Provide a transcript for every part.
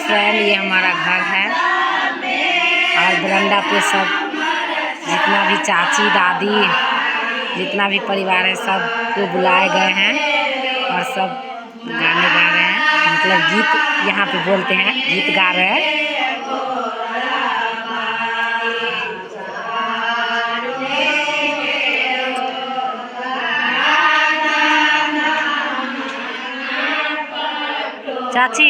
Friend, ये हमारा घर है और बरंडा पे सब जितना भी चाची दादी जितना भी परिवार है सब को बुलाए गए हैं और सब गाने गा रहे हैं, मतलब गीत यहाँ पे बोलते हैं, गीत गा रहे हैं। चाची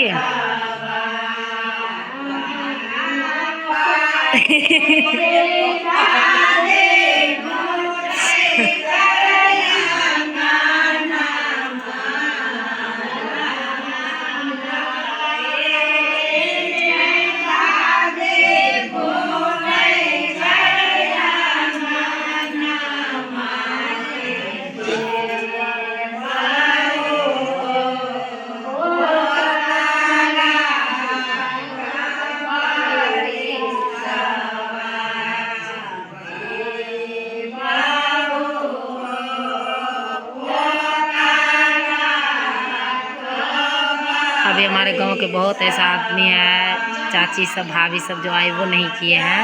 अभी हमारे गांव के बहुत ऐसा आदमी है, चाची सब भाभी सब जो आई वो नहीं किए हैं,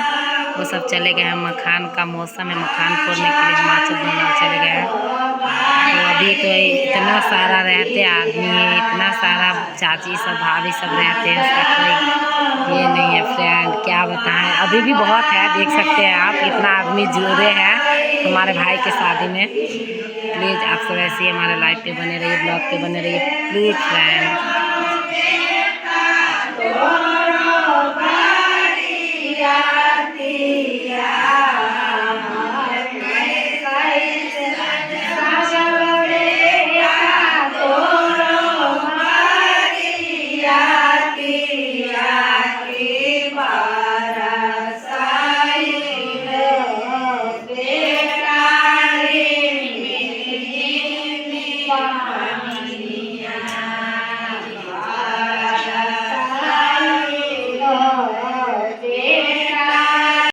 वो सब चले गए हैं। मखान का मौसम है, मखान फोड़ने के लिए हिमाचल बंगाल चले गए हैं। तो अभी तो इतना सारा रहते आदमी, इतना सारा चाची सब भाभी सब रहते हैं, उसका कोई ये नहीं है फ्रेंड, क्या बताएं। अभी भी बहुत है, देख सकते हैं आप, इतना आदमी जुड़े हैं हमारे भाई के शादी में। प्लीज़ आप सब ऐसे ही हमारे लाइव पे बने रहिए, ब्लॉग पे बने रहिए प्लीज़ फ्रेंड।